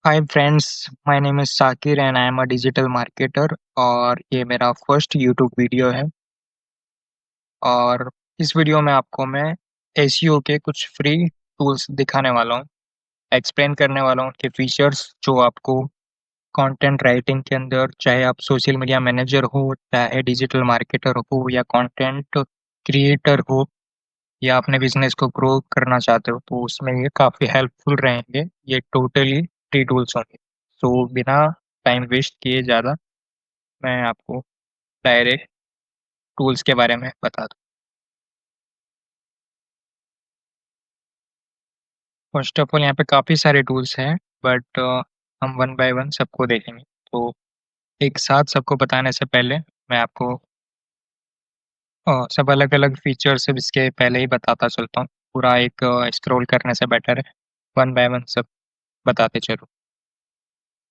Hi friends, my name is Sakir and I am a digital marketer और ये मेरा first YouTube video है। और इस वीडियो में आपको मैं एसईओ के कुछ फ्री टूल्स दिखाने वाला हूँ, एक्सप्लेन करने वाला हूँ उनके फीचर्स जो आपको कंटेंट राइटिंग के अंदर, चाहे आप सोशल मीडिया मैनेजर हो, चाहे डिजिटल मार्केटर हो या कंटेंट क्रिएटर हो या अपने बिजनेस को ग्रो करना चाहते हो, तो उसमें ये काफ़ी हेल्पफुल रहेंगे। ये टोटली फ्री टूल्स होंगे। सो बिना टाइम वेस्ट किए ज़्यादा मैं आपको डायरेक्ट टूल्स के बारे में बता दूँ। फर्स्ट ऑफ ऑल यहाँ पे काफ़ी सारे टूल्स हैं, बट हम वन बाय वन सबको देखेंगे। तो एक साथ सबको बताने से पहले मैं आपको सब अलग-अलग फीचर्स सब इसके पहले ही बताता चलता हूँ। पूरा एक स्क्रॉल करने से बेटर है, वन बाय वन सब बताते चलूँ।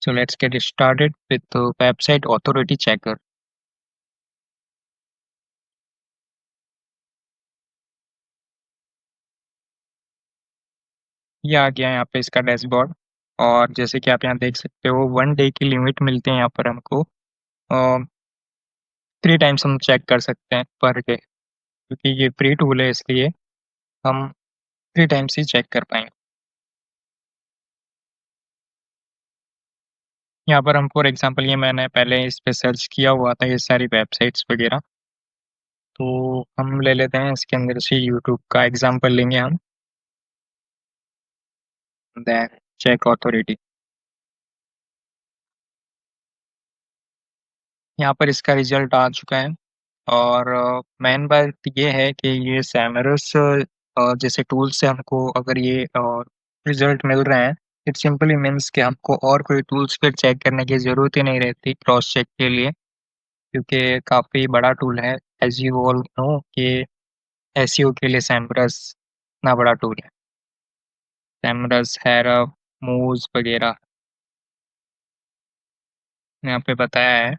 So let's get started with website authority checker. ये आ गया यहाँ पे इसका डैशबोर्ड। और जैसे कि आप यहाँ देख सकते हो, 1 डे की लिमिट मिलते हैं यहाँ पर हमको। 3 टाइम्स हम चेक कर सकते हैं पर डे, क्योंकि ये फ्री टूल है इसलिए हम 3 टाइम्स ही चेक कर पाएँगे। यहाँ पर हम फॉर एग्ज़ाम्पल, ये मैंने पहले इस पे सर्च किया हुआ था ये सारी वेबसाइट्स वग़ैरह, तो हम ले लेते हैं इसके अंदर से यूट्यूब का एग्ज़ाम्पल लेंगे हम, देन चेक अथॉरिटी। यहाँ पर इसका रिज़ल्ट आ चुका है। और मेन बात ये है कि ये सैमरस जैसे टूल से हमको अगर ये रिज़ल्ट मिल रहे हैं, इट सिंपली मीन्स कि हमको और कोई टूल्स फिर चेक करने की ज़रूरत ही नहीं रहती क्रॉस चेक के लिए, क्योंकि काफ़ी बड़ा टूल है। एज़ यू ऑल नो कि एसईओ के लिए सैमरस इतना बड़ा टूल है। सैमरस, हेरफ, मूव्स वगैरह यहाँ पे बताया है।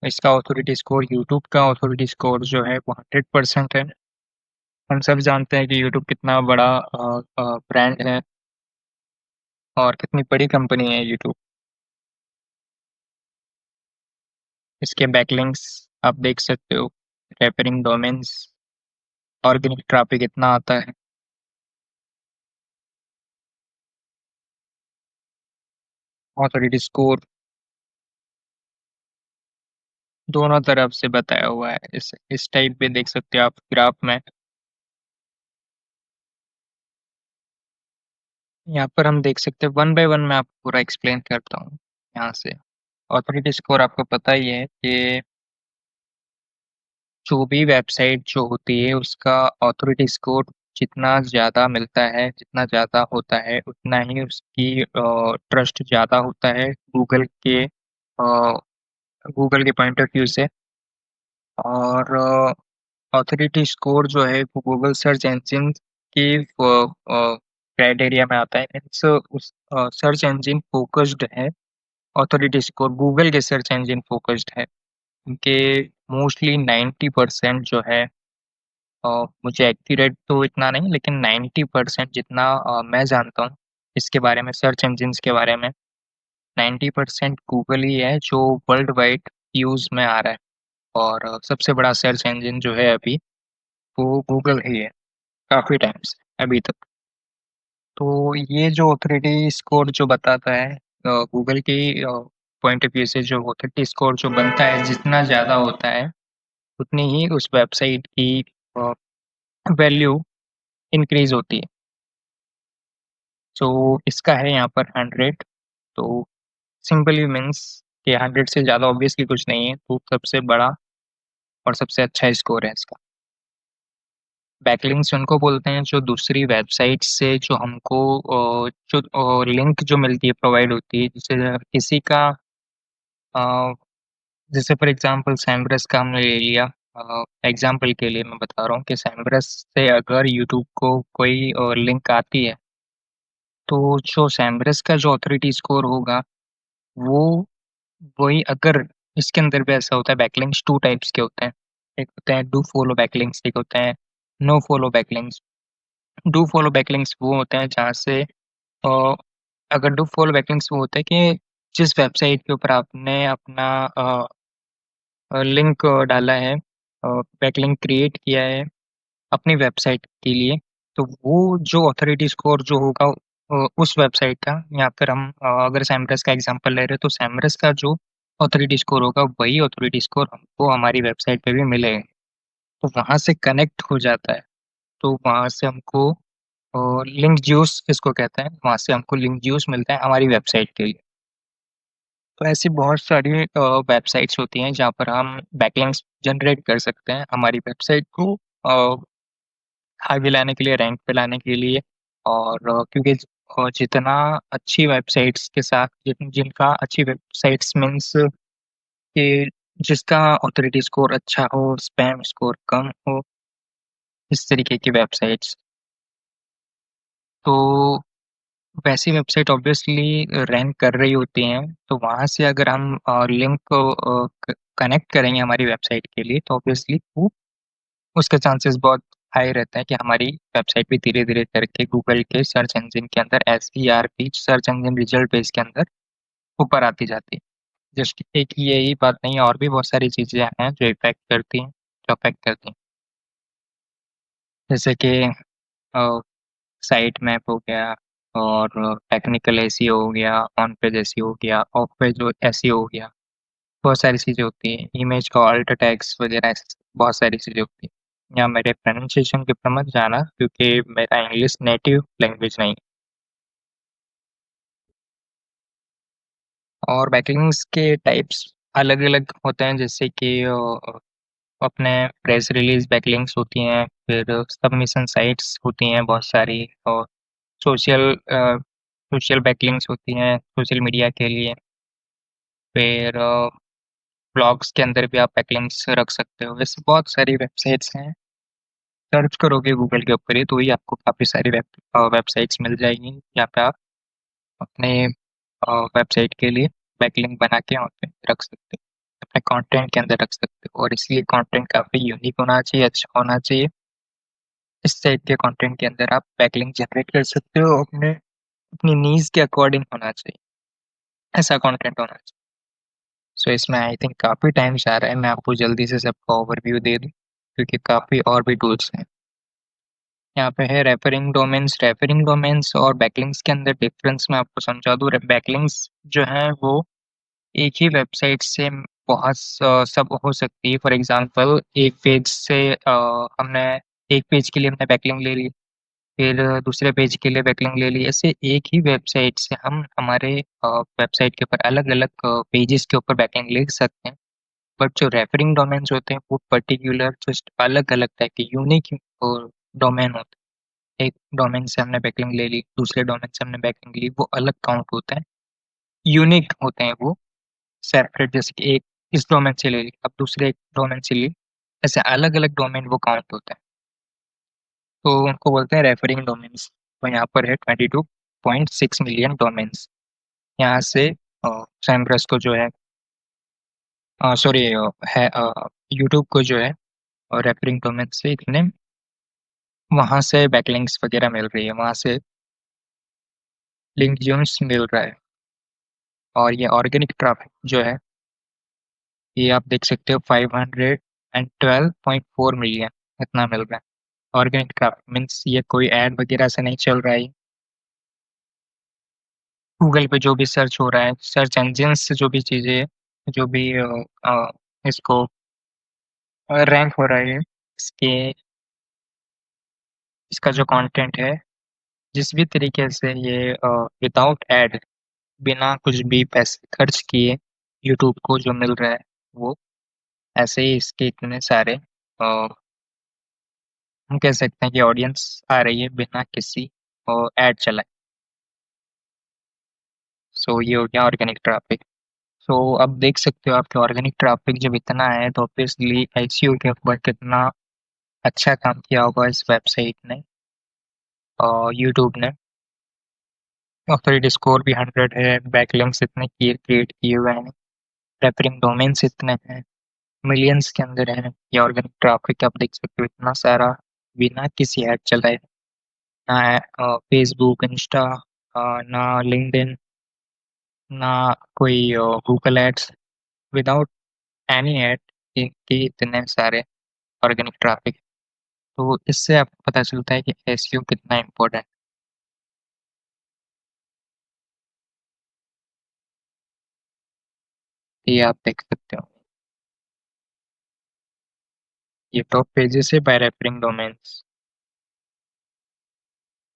इसका ऑथोरिटी स्कोर, यूट्यूब का ऑथोरिटी स्कोर जो है वो 100% है। हम सब जानते हैं कि यूट्यूब कितना बड़ा ब्रांड है और कितनी बड़ी कंपनी है यूट्यूब। इसके बैकलिंक्स आप देख सकते हो, रेफरिंग डोमेन्स, ऑर्गेनिक ट्रैफिक इतना आता है। ऑथोरिटी स्कोर दोनों तरफ से बताया हुआ है। इस टाइप पे देख सकते हो आप ग्राफ में। यहाँ पर हम देख सकते हैं, वन बाय वन मैं आपको पूरा एक्सप्लेन करता हूँ यहाँ से। ऑथोरिटी स्कोर आपको पता ही है कि जो भी वेबसाइट जो होती है उसका ऑथोरिटी स्कोर जितना ज़्यादा मिलता है, जितना ज़्यादा होता है, उतना ही उसकी ट्रस्ट ज़्यादा होता है गूगल के पॉइंट ऑफ व्यू से। और ऑथोरिटी स्कोर जो है वो गूगल सर्च इंजिन की क्राइटेरिया में आता है। मीन्स उस सर्च इंजिन फोकस्ड है। ऑथोरिटी स्कोर गूगल के सर्च इंजिन फोकस्ड है, क्योंकि मोस्टली 90% जो है, मुझे एक्यूरेट तो इतना नहीं, लेकिन 90% जितना मैं जानता हूँ इसके बारे में, सर्च इंजिन्स के बारे में, 90% गूगल ही है जो वर्ल्ड वाइड यूज़ में आ रहा है। और सबसे बड़ा सर्च इंजिन जो है अभी, वो गूगल ही है, काफ़ी टाइम से अभी तक। तो ये जो ऑथोरिटी स्कोर जो बताता है, गूगल की पॉइंट ऑफ व्यू से जो ऑथोरिटी स्कोर जो बनता है, जितना ज़्यादा होता है, उतनी ही उस वेबसाइट की अ, वैल्यू इंक्रीज़ होती है। सो इसका है यहाँ पर 100। तो सिंपली मीन्स कि 100 से ज़्यादा ऑब्वियसली कुछ नहीं है, तो सबसे बड़ा और सबसे अच्छा स्कोर है इसका। बैकलिंक्स उनको बोलते हैं जो दूसरी वेबसाइट से जो हमको जो लिंक जो मिलती है, प्रोवाइड होती है, जैसे किसी का अ, जैसे फॉर एग्ज़ाम्पल सैमरस का हमने ले लिया। एग्ज़ाम्पल के लिए मैं बता रहा हूँ कि सैमरस से अगर यूट्यूब को कोई लिंक आती है, तो जो सैमरस का जो ऑथोरिटी स्कोर होगा, वो वही, अगर इसके अंदर भी ऐसा होता है, बैकलिंक्स 2 टाइप्स के होते हैं। एक होते हैं डू फॉलो बैकलिंक्स, एक होते हैं no follow backlinks. Do follow backlinks वो होते हैं जहाँ से अगर डू फॉलो बैकलिंक्स वो होता है कि जिस वेबसाइट के ऊपर आपने अपना लिंक डाला है, बैकलिंक क्रिएट किया है अपनी वेबसाइट के लिए, तो वो जो ऑथोरिटी स्कोर जो होगा उस वेबसाइट का, यहाँ पर हम अगर सैमरस का एग्जांपल ले रहे हैं तो सैमरस का जो ऑथोरिटी स्कोर होगा वही ऑथोरिटी स्कोर हमको हमारी वेबसाइट पे भी मिलेगा। तो वहाँ से कनेक्ट हो जाता है। तो वहाँ से हमको लिंक ज्यूस इसको कहते हैं, वहाँ से हमको लिंक ज्यूस मिलता है हमारी वेबसाइट के लिए। तो ऐसी बहुत सारी वेबसाइट्स होती हैं जहाँ पर हम बैकलिंक्स जनरेट कर सकते हैं हमारी वेबसाइट को आगे लाने के लिए, रैंक पे लाने के लिए। और क्योंकि जितना अच्छी वेबसाइट्स के साथ जिनका अच्छी वेबसाइट्स मीन्स कि जिसका ऑथोरिटी स्कोर अच्छा हो, स्पैम स्कोर कम हो, इस तरीके की वेबसाइट्स, तो वैसी वेबसाइट ऑब्वियसली रैंक कर रही होती हैं। तो वहाँ से अगर हम लिंक को कनेक्ट करेंगे हमारी वेबसाइट के लिए, तो ऑब्वियसली वो उसके चांसेस बहुत हाई रहता है कि हमारी वेबसाइट भी धीरे धीरे करके गूगल के सर्च इंजन के अंदर, SERP search engine result page के अंदर ऊपर आती जाती है। जस्ट एक यही बात नहीं, और भी बहुत सारी चीजें हैं जो इफेक्ट करती हैं, जो अफेक्ट करती हैं। जैसे कि साइट मैप हो गया, और टेक्निकल एसईओ हो गया, ऑन पेज एसईओ हो गया, ऑफ पेज एसईओ हो गया। बहुत सारी चीज़ें होती हैं, इमेज का ऑल्ट टैग्स वगैरह, ऐसी बहुत सारी चीज़ें होती हैं। या मेरे प्रोनाउंसिएशन के ऊपर मत जाना क्योंकि मेरा इंग्लिश नेटिव लैंग्वेज नहीं है। और बैकलिंक्स के टाइप्स अलग अलग होते हैं, जैसे कि अपने प्रेस रिलीज बैकलिंक्स होती हैं, फिर सबमिशन साइट्स होती हैं बहुत सारी, और सोशल सोशल बैकलिंक्स होती हैं सोशल मीडिया के लिए। फिर ब्लॉग्स के अंदर भी आप बैकलिंक्स रख सकते हो। वैसे बहुत सारी वेबसाइट्स हैं, सर्च करोगे गूगल के ऊपर ही तो ही आपको काफ़ी सारी वेबसाइट्स मिल जाएगी जहाँ पे आप अपने वेबसाइट के लिए बैकलिंक बना के वहाँ पे रख सकते हो, अपने कंटेंट के अंदर रख सकते हो। और इसलिए कंटेंट काफ़ी यूनिक होना चाहिए, अच्छा होना चाहिए। इस टाइप के कंटेंट के अंदर आप बैकलिंक जनरेट कर सकते हो, अपने अपनी नीड्स के अकॉर्डिंग होना चाहिए, ऐसा कंटेंट होना चाहिए। सो इसमें आई थिंक काफ़ी टाइम जा रहा है, मैं आपको जल्दी से सबका ओवरव्यू दे दूँ क्योंकि काफ़ी और भी टूल्स हैं। यहाँ पे है रेफरिंग डोमेन्स और बैकलिंक्स के अंदर डिफरेंस मैं आपको समझा दूँ। बैकलिंक्स जो है वो एक ही वेबसाइट से बहुत सब हो सकती है। फॉर एग्जांपल एक पेज से हमने एक पेज के लिए हमने बैकलिंक ले ली, फिर दूसरे पेज के लिए बैकलिंक ले ली। ऐसे एक ही वेबसाइट से हम हमारे वेबसाइट के ऊपर अलग अलग पेजेस के ऊपर बैकलिंक ले सकते हैं। बट जो रेफरिंग डोमेन्स होते हैं वो पर्टिकुलर जस्ट अलग अलग टाइप के यूनिक डोमेन होते हैं। एक डोमेन से हमने बैकलिंक ले ली, दूसरे डोमेन से हमने बैकलिंक ली, वो अलग काउंट होता है, यूनिक होते हैं वो, सेपरेट। जैसे कि एक इस डोमेन से ले ली, अब दूसरे एक डोमेन से ली, ऐसे अलग अलग डोमेन वो काउंट होता है, तो उनको बोलते हैं रेफरिंग डोमेन्स। तो यहाँ पर है 22.6 मिलियन डोमेन्स। यहाँ से सैमरस को जो है, सॉरी, है यूट्यूब को जो है, और रेफरिंग डोमेन से इतने वहाँ से बैकलिंक्स वगैरह मिल रही है, वहाँ से लिंक यूम्स मिल रहा है। और ये ऑर्गेनिक ट्रैफिक जो है, ये आप देख सकते हो 512.4 मिलियन इतना मिल रहा है। ऑर्गेनिक ट्रैफिक मीन्स ये कोई ऐड वगैरह से नहीं चल रहा है। गूगल पे जो भी सर्च हो रहा है, सर्च इंजिन से जो भी चीज़ें, जो भी इसको रैंक हो रहा है, इसके इसका जो कंटेंट है, जिस भी तरीके से ये विदाउट ऐड, बिना कुछ भी पैसे खर्च किए यूट्यूब को जो मिल रहा है, वो ऐसे ही इसके इतने सारे हम कह सकते हैं कि ऑडियंस आ रही है बिना किसी ऐड चलाए। सो ये हो गया ऑर्गेनिक ट्रैफिक। सो अब देख सकते हो आपके ऑर्गेनिक ट्रैफिक जब इतना है तो ऑब्वियसली एसईओ के ऊपर कितना अच्छा काम किया होगा इस वेबसाइट ने और यूट्यूब ने। ऑथोरिटी स्कोर भी 100 है, बैकलिंक्स इतने क्रिएट किए हुए हैं, रेफरिंग डोमेन्स इतने हैं, मिलियंस के अंदर है। ये ऑर्गेनिक ट्रैफिक आप देख सकते हो इतना सारा बिना किसी ऐड चलाए, ना फेसबुक, इंस्टा, ना लिंक्डइन, ना कोई Google ads, without any ad के इतने सारे ऑर्गेनिक ट्रैफिक। तो इससे आपको पता चलता है कि एसईओ कितना इम्पोर्टेंट। ये आप देख सकते हो। ये टॉप पेजेस है बाय रेफरिंग डोमेन्स,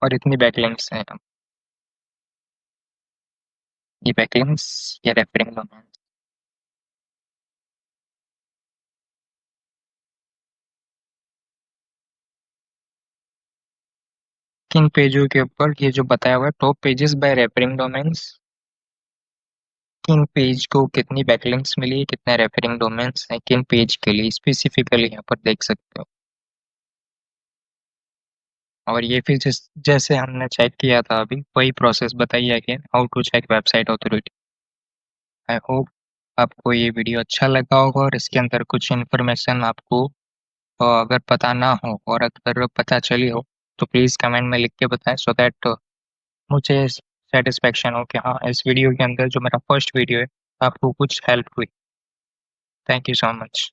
और इतनी बैकलिंक्स हैं। ये बैकलिंक्स या रेफरिंग डोमेन्स किन पेजों के ऊपर, ये जो बताया हुआ है top pages bye referring domains, किन पेज को कितनी बैकलिंक्स मिली, कितने रेफरिंग डोमेन्स हैं किन पेज के लिए, स्पेसिफिकली यहाँ पर देख सकते हो। और ये फिर जैसे हमने चेक किया था अभी, वही प्रोसेस बताइए again, how to check website authority. I hope आपको ये वीडियो अच्छा लगा होगा, और इसके अंदर कुछ इन्फॉर्मेशन आपको अगर पता ना हो और अगर पता चली हो तो प्लीज़ कमेंट में लिख के बताएं, सो दैट मुझे सेटिस्फेक्शन हो कि हाँ, इस वीडियो के अंदर जो मेरा फर्स्ट वीडियो है आपको कुछ हेल्प हुई। Thank you so much.